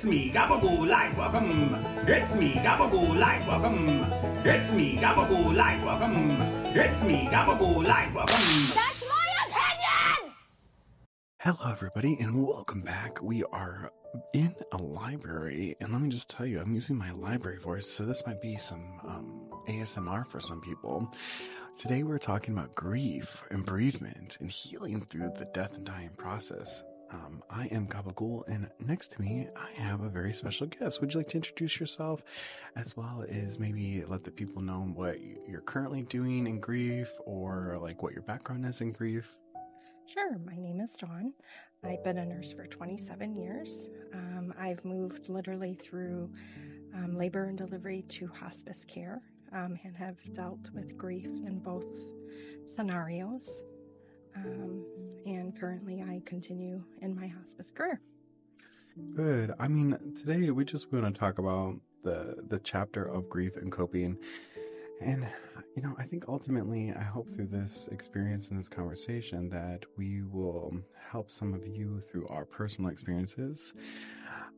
It's me, Gaba Ghoul live, welcome. It's me, Gaba Ghoul live, welcome. It's me, Gaba Ghoul live, welcome. It's me, Gaba Ghoul live, welcome. That's my opinion! Hello, everybody, and welcome back. We are in a library, and let me just tell you, I'm using my library voice, so this might be some ASMR for some people. Today, we're talking about grief and bereavement and healing through the death and dying process. I am Gaba Ghoul, and next to me, I have a very special guest. Would you like to introduce yourself, as well as maybe let the people know what you're currently doing in grief, or like what your background is in grief? Sure. My name is Dawn. I've been a nurse for 27 years. I've moved literally through labor and delivery to hospice care and have dealt with grief in both scenarios. And currently I continue in my hospice career. Good. I mean, today we just want to talk about the chapter of grief and coping. And, you know, I think ultimately, I hope through this experience and this conversation that we will help some of you through our personal experiences.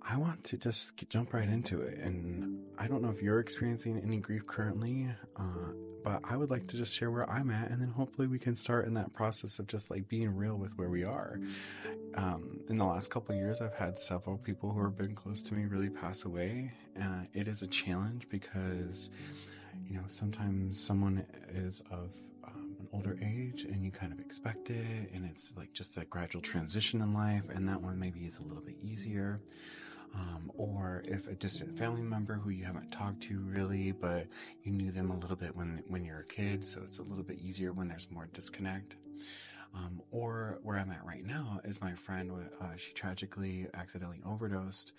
I want to just jump right into it. And I don't know if you're experiencing any grief currently, but I would like to just share where I'm at. And then hopefully we can start in that process of just like being real with where we are. In the last couple of years, I've had several people who have been close to me really pass away. It is a challenge because, you know, sometimes someone is of an older age and you kind of expect it, and it's like just a gradual transition in life, and that one maybe is a little bit easier. Or if a distant family member who you haven't talked to really, but you knew them a little bit when you're a kid, so it's a little bit easier when there's more disconnect. Or where I'm at right now is my friend, she tragically accidentally overdosed,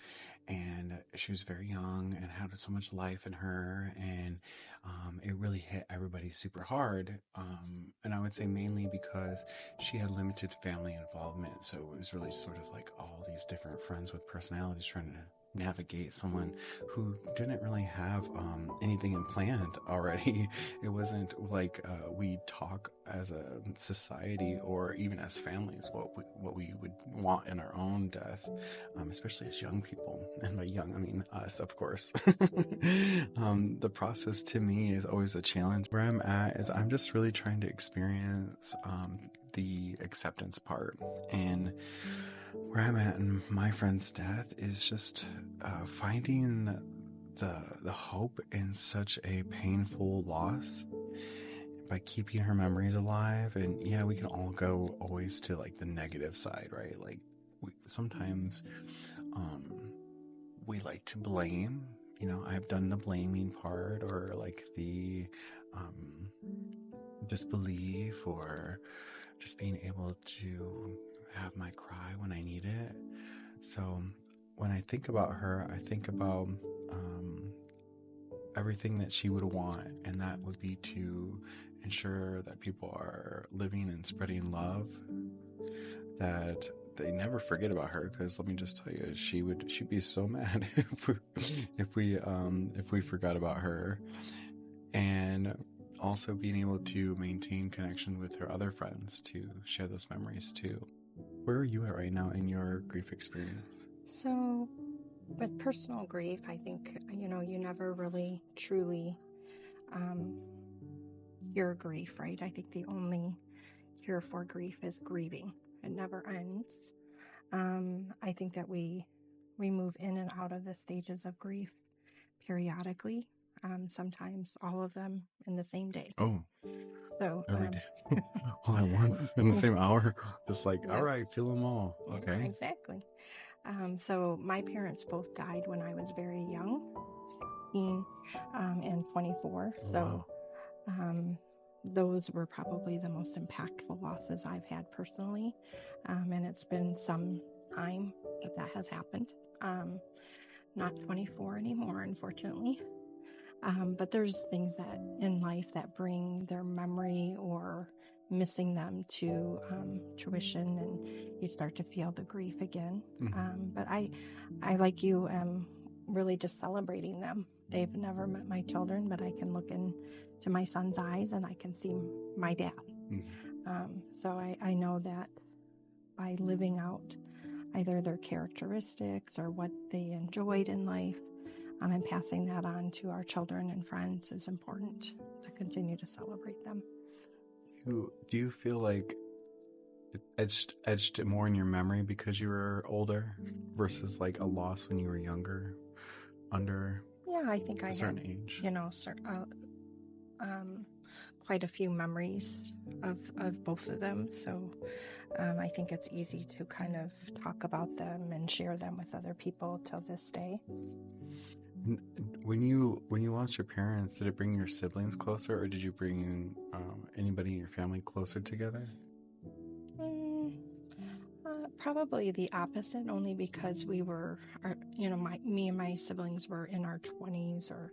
and she was very young and had so much life in her, and it really hit everybody super hard. And I would say mainly because she had limited family involvement, so it was really sort of like all these different friends with personalities trying to navigate someone who didn't really have anything planned already. It wasn't like we talk as a society or even as families what we would want in our own death, especially as young people. And by young, I mean us, of course. The process to me is always a challenge. Where I'm at is I'm just really trying to experience the acceptance part, and where I'm at in my friend's death is just finding the hope in such a painful loss by keeping her memories alive. And yeah, we can all go always to like the negative side, right? Like sometimes we like to blame. You know, I've done the blaming part, or like the disbelief, or just being able to have my cry when I need it. So when I think about her, I think about everything that she would want, and that would be to ensure that people are living and spreading love, that they never forget about her. Because let me just tell you, she'd be so mad if we forgot about her. And also being able to maintain connection with her other friends to share those memories too. Where are you at right now in your grief experience? So with personal grief, I think, you know, you never really truly cure grief, right? I think the only cure for grief is grieving. It never ends. I think that we move in and out of the stages of grief periodically, sometimes all of them in the same day. Oh, so every day. All at once in the same hour. Just like, yeah. all right, feel them all. Okay. Yeah, exactly. So my parents both died when I was very young, 16 and 24. So Wow. Those were probably the most impactful losses I've had personally. And it's been some time that has happened. Not 24 anymore, unfortunately. But there's things that in life that bring their memory or missing them to tuition, and you start to feel the grief again. But I like you, am really just celebrating them. They've never met my children, but I can look into my son's eyes and I can see my dad. So I know that by living out either their characteristics or what they enjoyed in life. And passing that on to our children and friends is important to continue to celebrate them. Do you feel like it etched it more in your memory because you were older versus like a loss when you were younger, under Yeah, I think I a had, certain age? quite a few memories of both of them. So I think it's easy to kind of talk about them and share them with other people till this day. When you lost your parents, did it bring your siblings closer, or did you bring anybody in your family closer together? Probably the opposite, only because me and my siblings were in our 20s or,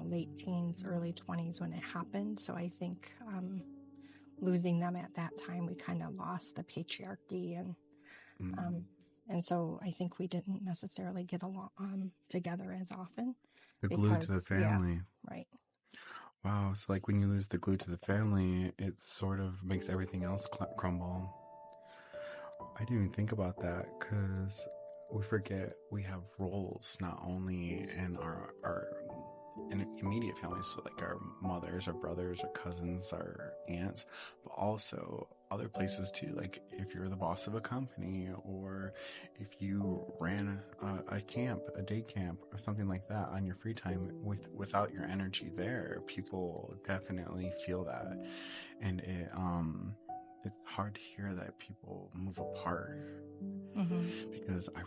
late teens, early 20s when it happened. So I think losing them at that time, we kind of lost the patriarchy, and so I think we didn't necessarily get along together as often. The glue to the Yeah, family. right. Wow. So like when you lose the glue to the family, it sort of makes everything else crumble. I didn't even think about that because we forget we have roles not only in our in immediate families, so like our mothers, our brothers, our cousins, our aunts, but also other places too. Like if you're the boss of a company, or if you ran a camp, a day camp, or something like that on your free time, without your energy there, people definitely feel that, and it's hard to hear that people move apart, because I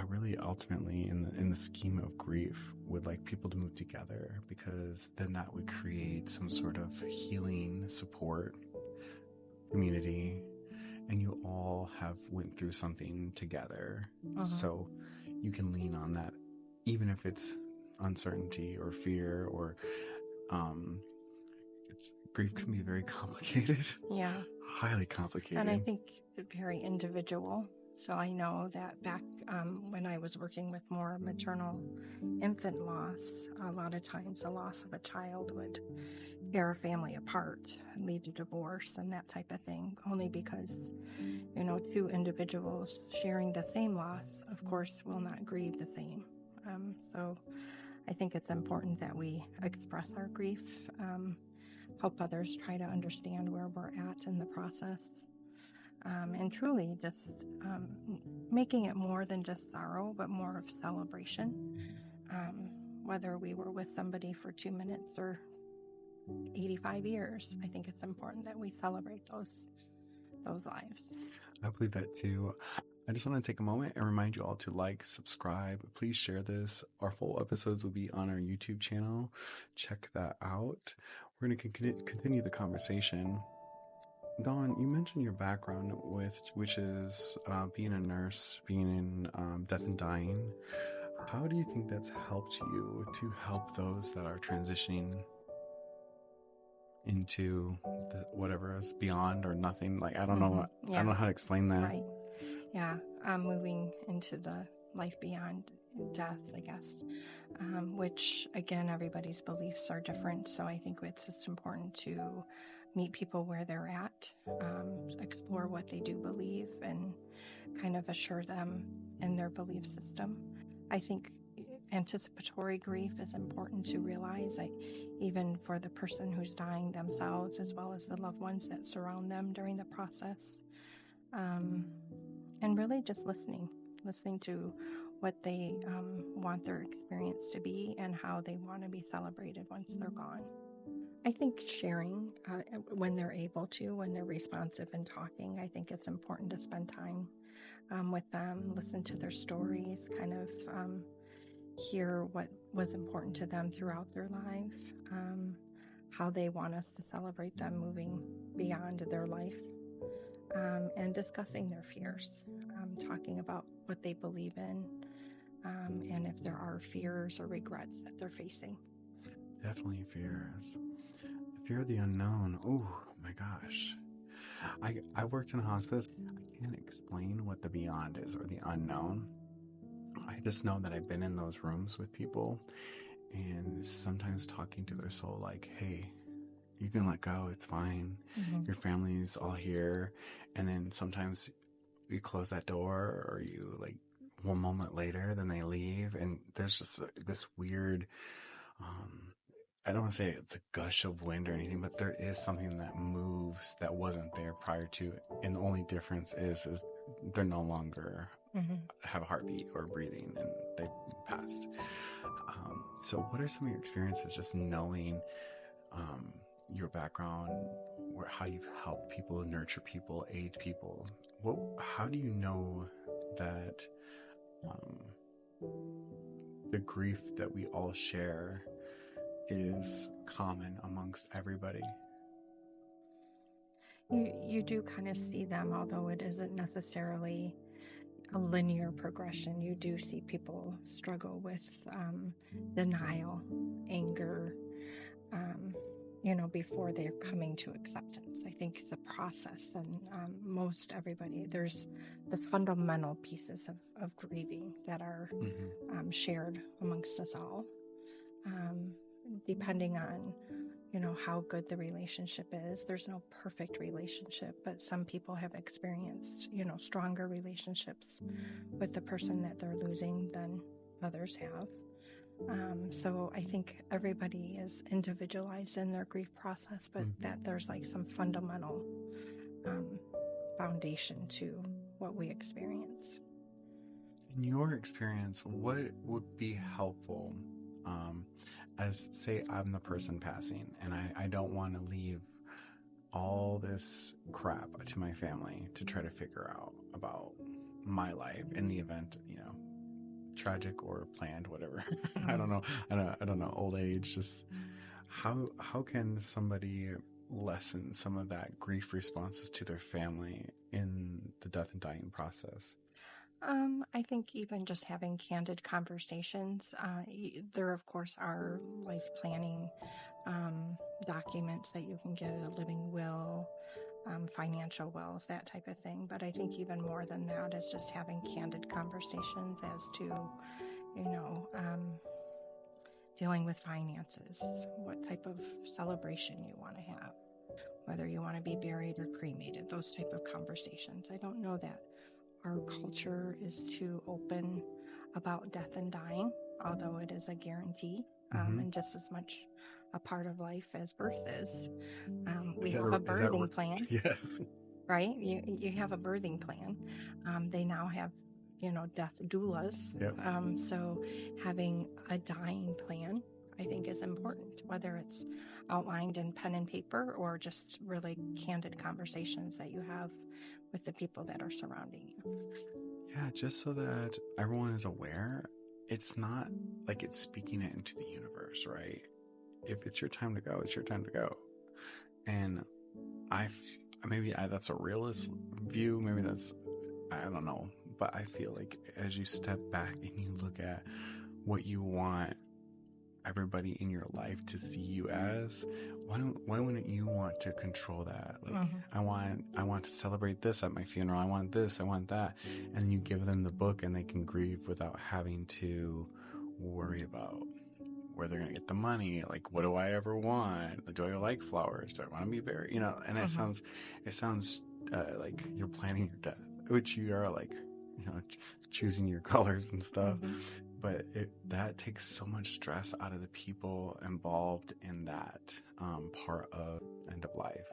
really ultimately in the scheme of grief would like people to move together, because then that would create some sort of healing support community, and you all have went through something together, so you can lean on that, even if it's uncertainty or fear or grief can be very complicated. Yeah. Highly complicated. And I think very individual. So I know that back when I was working with more maternal infant loss, a lot of times the loss of a child would tear a family apart and lead to divorce and that type of thing, only because, two individuals sharing the same loss, of course, will not grieve the same. So I think it's important that we express our grief, help others try to understand where we're at in the process, and truly just making it more than just sorrow, but more of celebration. Whether we were with somebody for 2 minutes or 85 years, I think it's important that we celebrate those lives. I believe that too. I just want to take a moment and remind you all to like, subscribe. Please share this. Our full episodes will be on our YouTube channel. Check that out. We're going to continue the conversation. Dawn, you mentioned your background which is being a nurse, being in death and dying. How do you think that's helped you to help those that are transitioning into whatever is beyond or nothing? Like, I don't know. Yeah. I don't know how to explain that. Right. Yeah. Moving into the life beyond death, I guess, which again, everybody's beliefs are different. So I think it's just important to meet people where they're at, explore what they do believe, and kind of assure them in their belief system. I think anticipatory grief is important to realize, even for the person who's dying themselves, as well as the loved ones that surround them during the process. And really just listening to what they want their experience to be and how they want to be celebrated once they're gone. I think sharing when they're able to, when they're responsive and talking, I think it's important to spend time with them, listen to their stories, kind of hear what was important to them throughout their life, how they want us to celebrate them moving beyond their life, and discussing their fears, talking about what they believe in, and if there are fears or regrets that they're facing. Definitely fears. The fear of the unknown. Oh my gosh. I worked in a hospice. I can't explain what the beyond is or the unknown. I just know that I've been in those rooms with people and sometimes talking to their soul like, hey, you can let go, it's fine. Your family's all here. And then sometimes you close that door, or you like one moment later, then they leave, and there's just this weird, I don't want to say it's a gush of wind or anything, but there is something that moves that wasn't there prior to it. And the only difference is they're no longer have a heartbeat or breathing, and they passed. So what are some of your experiences just knowing your background, or how you've helped people, nurture people, aid people? How do you know that the grief that we all share is common amongst everybody? You do kind of see them, although it isn't necessarily a linear progression. You do see people struggle with denial, anger, before they're coming to acceptance. I think the process, and most everybody, there's the fundamental pieces of grieving that are shared amongst us all, depending on how good the relationship is. There's no perfect relationship, but some people have experienced stronger relationships with the person that they're losing than others have. So I think everybody is individualized in their grief process, but that there's like some fundamental foundation to what we experience. In your experience, what would be helpful, as say I'm the person passing, and I don't want to leave all this crap to my family to try to figure out about my life in the event, tragic or planned, whatever. I don't know, old age. Just how can somebody lessen some of that grief responses to their family in the death and dying process? I think even just having candid conversations, there of course are life planning documents that you can get, a living will, financial wills, that type of thing. But I think even more than that is just having candid conversations as to, dealing with finances, what type of celebration you want to have, whether you want to be buried or cremated, those type of conversations. I don't know that our culture is too open about death and dying, although it is a guarantee, and just as much a part of life as birth is. We have a birthing plan. Yes. Right? You have a birthing plan. They now have, death doulas. Yep. So having a dying plan, I think, is important, whether it's outlined in pen and paper or just really candid conversations that you have with the people that are surrounding you. Yeah, just so that everyone is aware, it's not like it's speaking it into the universe, right? If it's your time to go, it's your time to go. And maybe that's a realist view. Maybe that's, I don't know. But I feel like as you step back and you look at what you want everybody in your life to see you as, why wouldn't you want to control that? Like, I want to celebrate this at my funeral. I want this, I want that. And you give them the book and they can grieve without having to worry about where they're going to get the money. Like, what do I ever want? Do I like flowers? Do I want to be buried? And it sounds like you're planning your death, which you are, like, choosing your colors and stuff. But that takes so much stress out of the people involved in that part of end of life.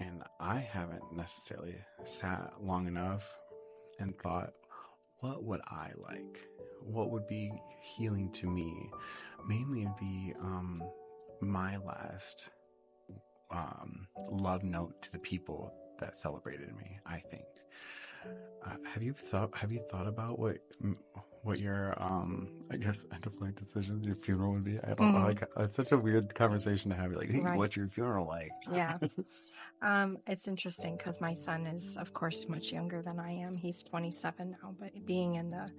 And I haven't necessarily sat long enough and thought, what would I like? What would be healing to me? Mainly it'd be my last love note to the people that celebrated me, I think. Have you thought about what your I guess end of life decision, your funeral would be? I don't know. Like, it's such a weird conversation to have. Like, hey, Right. What's your funeral like? Yeah. It's interesting because my son is, of course, much younger than I am. He's 27 now, but being in the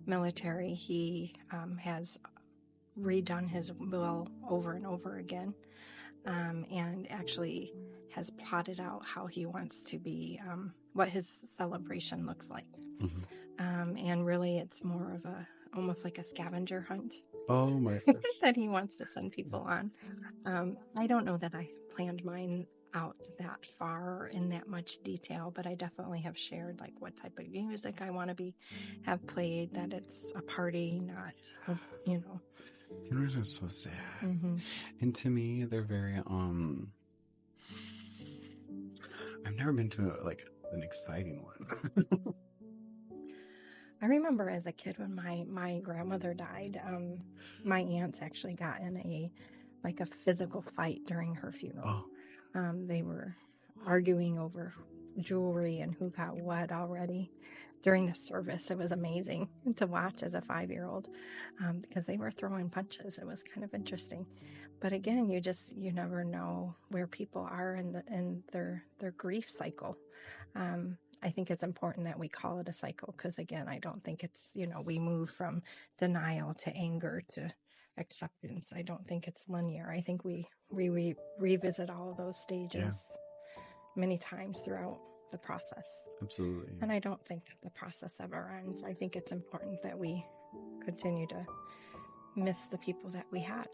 military, he has redone his will over and over again, and actually has plotted out how he wants to be, what his celebration looks like. And really, it's more of almost like a scavenger hunt. Oh my gosh. That he wants to send people on. I don't know that I planned mine out that far in that much detail, but I definitely have shared like what type of music I want to have played, that it's a party, not a, Funerals are so sad. Mm-hmm. And to me, they're very, I've never been to like an exciting one. I remember as a kid when my grandmother died, my aunts actually got in a physical fight during her funeral. They were arguing over jewelry and who got what already during the service. It was amazing to watch as a 5-year-old, because they were throwing punches. It was kind of interesting. But again, you never know where people are in their grief cycle. I think it's important that we call it a cycle, because again, I don't think it's, we move from denial to anger to acceptance. I don't think it's linear. I think we revisit all of those stages many times throughout the process. Absolutely. And I don't think that the process ever ends. I think it's important that we continue to miss the people that we had.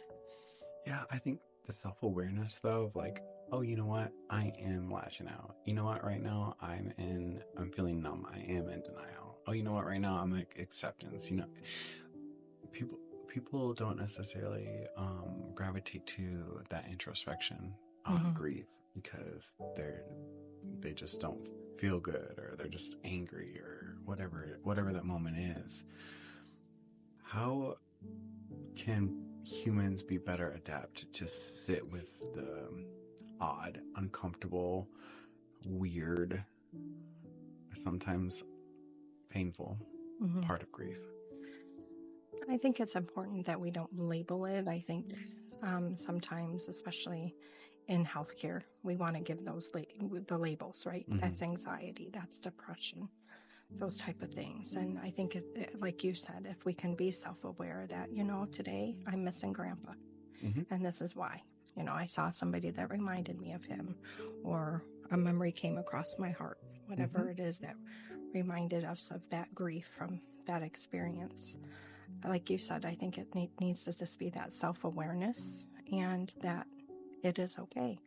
Yeah, I think the self-awareness though of like, oh, you know what? I am lashing out. You know what? Right now I'm feeling numb. I am in denial. Oh, you know what? Right now I'm like acceptance. People don't necessarily gravitate to that introspection on grief because they just don't feel good, or they're just angry, or whatever that moment is. How can humans be better adapted to sit with the odd, uncomfortable, weird, sometimes painful part of grief? I think it's important that we don't label it. I think sometimes, especially in healthcare, we want to give those the labels, right? That's anxiety, that's depression, those type of things. And I think, like you said, if we can be self-aware that, today I'm missing Grandpa, and this is why. I saw somebody that reminded me of him, or a memory came across my heart, whatever it is that reminded us of that grief from that experience. Like you said, I think it needs to just be that self-awareness, and that it is okay.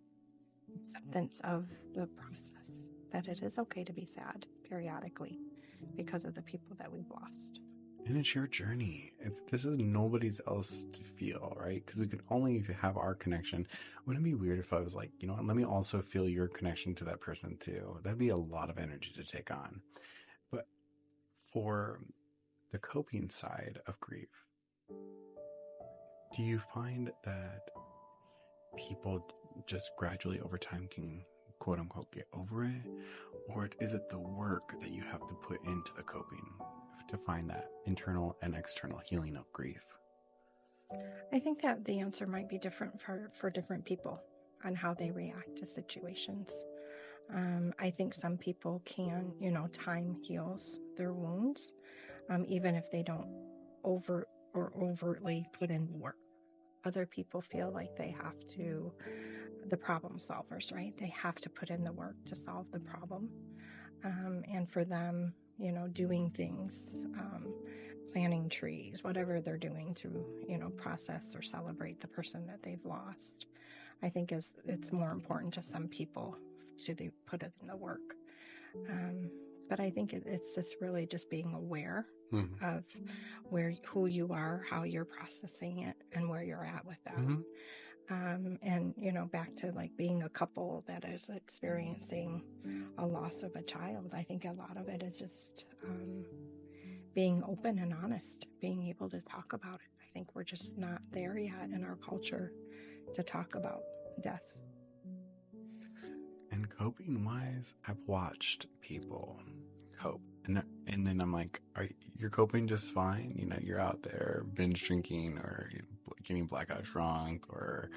Acceptance of the process, that it is okay to be sad periodically because of the people that we've lost. And it's your journey. This is nobody's else to feel, right? Because we could only have our connection. Wouldn't it be weird if I was like, you know what, let me also feel your connection to that person too? That'd be a lot of energy to take on. But for the coping side of grief, do you find that people just gradually over time can quote unquote get over it? Or is it the work that you have to put into the coping to find that internal and external healing of grief? I think that the answer might be different for different people on how they react to situations. I think some people can, time heals their wounds, even if they don't overtly put in the work. Other people feel like they have to, the problem solvers, right? They have to put in the work to solve the problem. And for them, doing things, planting trees, whatever they're doing to, process or celebrate the person that they've lost, I think it's more important to some people to put it in the work. But I think it's just really just being aware of who you are, how you're processing it, and where you're at with that. And back to like being a couple that is experiencing a loss of a child, I think a lot of it is just being open and honest, being able to talk about it. I think we're just not there yet in our culture to talk about death. And coping wise, I've watched people cope, and then I'm like, you're coping just fine? You're out there binge drinking, or getting blackout drunk, or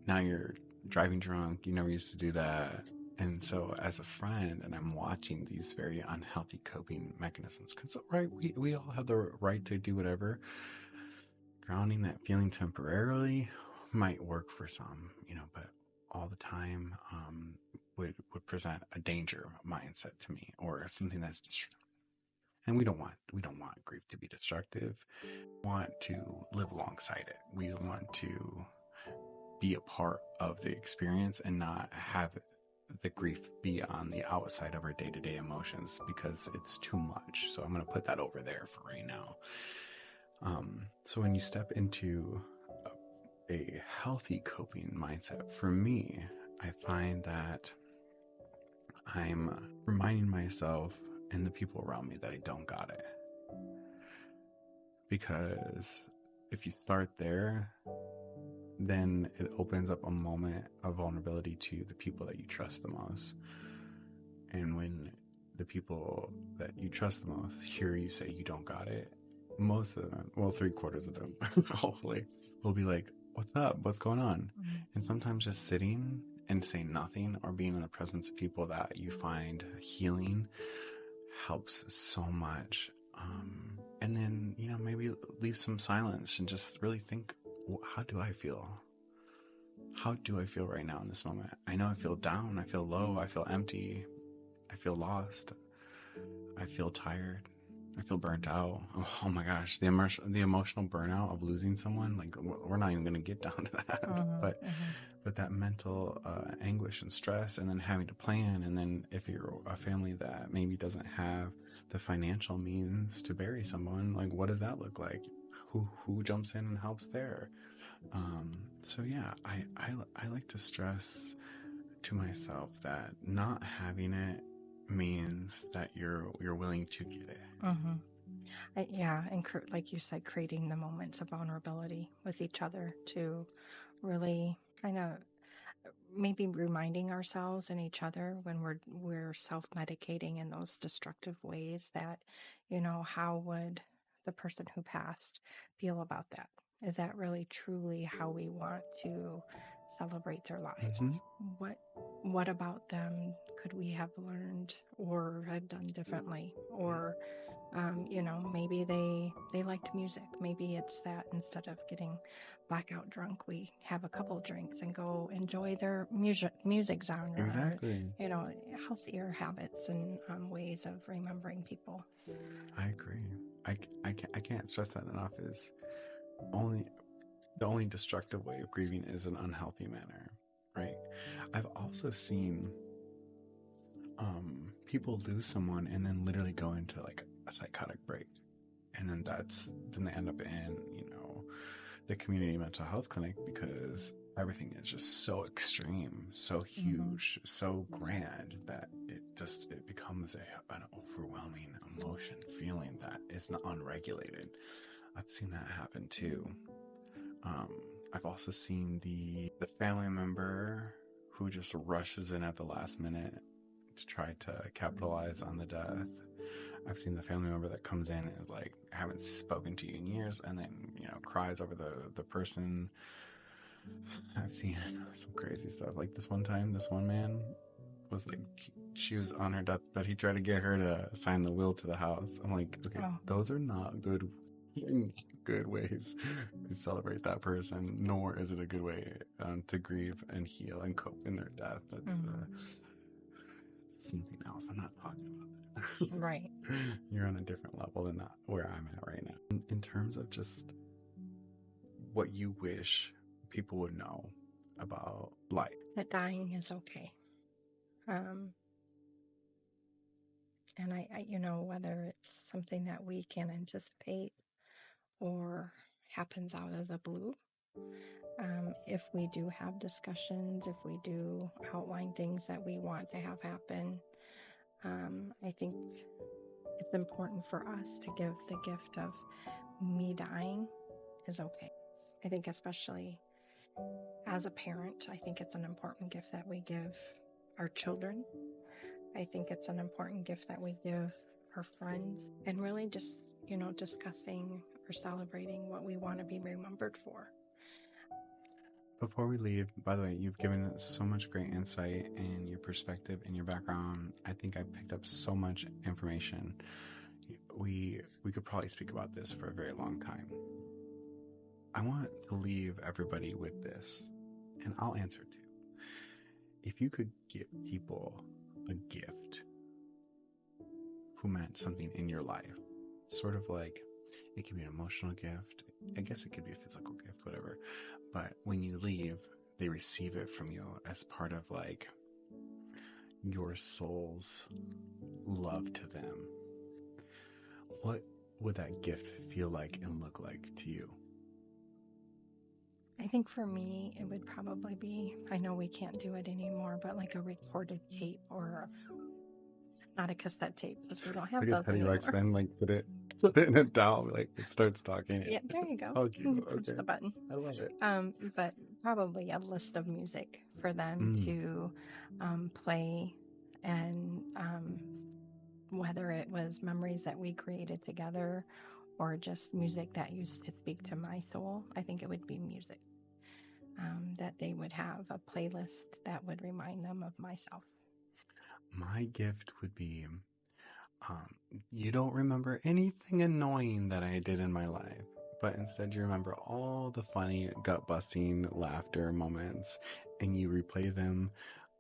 now you're driving drunk. You never used to do that. And so as a friend, and I'm watching these very unhealthy coping mechanisms, because right, we all have the right to do whatever. Drowning that feeling temporarily might work for some, but all the time would present a danger mindset to me, or something that's destructive. And we don't want grief to be destructive. We want to live alongside it. We want to be a part of the experience and not have the grief be on the outside of our day-to-day emotions because it's too much. So I'm going to put that over there for right now. So when you step into a healthy coping mindset, for me, I find that I'm reminding myself and the people around me that I don't got it. Because if you start there, then it opens up a moment of vulnerability to the people that you trust the most. And when the people that you trust the most hear you say you don't got it, most of them, well, 3/4 of them, hopefully, will be like, what's up? What's going on? Mm-hmm. And sometimes just sitting and saying nothing or being in the presence of people that you find healing helps so much. And then, maybe leave some silence and just really think, how do I feel? How do I feel right now in this moment? I know I feel down. I feel low. I feel empty. I feel lost. I feel tired. I feel burnt out. Oh my gosh, the emotional burnout of losing someone. Like, we're not even going to get down to that. But that mental anguish and stress, and then having to plan, and then if you're a family that maybe doesn't have the financial means to bury someone, like, what does that look like? Who jumps in and helps there? So yeah, I like to stress to myself that not having it means that you're willing to get it. Mm-hmm. And like you said, creating the moments of vulnerability with each other to really kind of maybe reminding ourselves and each other when we're self-medicating in those destructive ways that, how would the person who passed feel about that? Is that really truly how we want to celebrate their lives? Mm-hmm. What about them could we have learned or have done differently? Or maybe they liked music. Maybe it's that instead of getting blackout drunk, we have a couple drinks and go enjoy their music genre. Exactly. Or, healthier habits and ways of remembering people. I agree. I can't stress that enough. Is the only destructive way of grieving is an unhealthy manner, right? I've also seen people lose someone and then literally go into like a psychotic break, and then they end up in the community mental health clinic because everything is just so extreme, so huge, mm-hmm. so grand that it becomes an overwhelming emotion feeling that is not unregulated. I've seen that happen too. I've also seen the family member who just rushes in at the last minute to try to capitalize on the death. I've seen the family member that comes in and is like, I haven't spoken to you in years, and then, cries over the person. I've seen some crazy stuff. Like this one time, this one man was like, she was on her deathbed. He tried to get her to sign the will to the house. I'm like, okay, those are not good ways to celebrate that person, nor is it a good way to grieve and heal and cope in their death. That's something else. I'm not talking about that. Right. You're on a different level than where I'm at right now. In terms of just what you wish people would know about life. That dying is okay. And I whether it's something that we can anticipate or happens out of the blue, if we do have discussions, if we do outline things that we want to have happen, I think it's important for us to give the gift of me dying is okay. I think especially as a parent, I think it's an important gift that we give our children. I think it's an important gift that we give our friends, and really just, discussing or celebrating what we want to be remembered for. Before we leave, by the way, you've given us so much great insight in your perspective and your background. I think I picked up so much information. We could probably speak about this for a very long time. I want to leave everybody with this, and I'll answer too. If you could give people a gift who meant something in your life, sort of like it could be an emotional gift, I guess it could be a physical gift, whatever, but when you leave, they receive it from you as part of like your soul's love to them, what would that gift feel like and look like to you? I think for me, it would probably be, I know we can't do it anymore, but like a recorded tape or not a cassette tape because we don't have Like a those Teddy anymore. Ruxpin, like put it in a doll, like it starts talking. Yeah, there you go. Oh, cute. You push Okay, the button. I love it. But probably a list of music for them to play, and whether it was memories that we created together or just music that used to speak to my soul, I think it would be music. That they would have a playlist that would remind them of myself. My gift would be, you don't remember anything annoying that I did in my life, but instead you remember all the funny, gut-busting laughter moments, and you replay them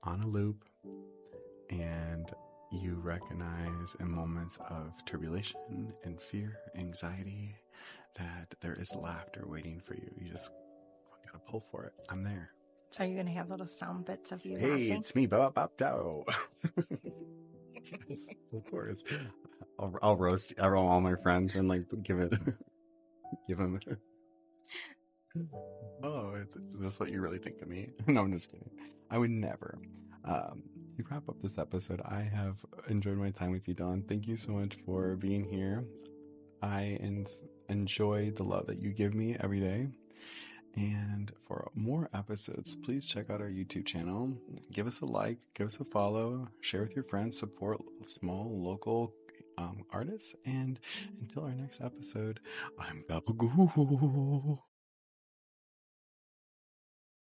on a loop, and you recognize in moments of tribulation and fear, anxiety, that there is laughter waiting for you. You just gotta pull for it. I'm there. So are you going to have little sound bits of you Hey, laughing? it's me, Baba Bapto. Yes, of course. I'll roast all my friends and like give them. Oh, that's what you really think of me? No, I'm just kidding. I would never. To wrap up this episode, I have enjoyed my time with you, Dawn. Thank you so much for being here. I enjoy the love that you give me every day. And for more episodes, please check out our YouTube channel. Give us a like, give us a follow, share with your friends, support small local artists. And until our next episode, I'm Gaba Ghoul.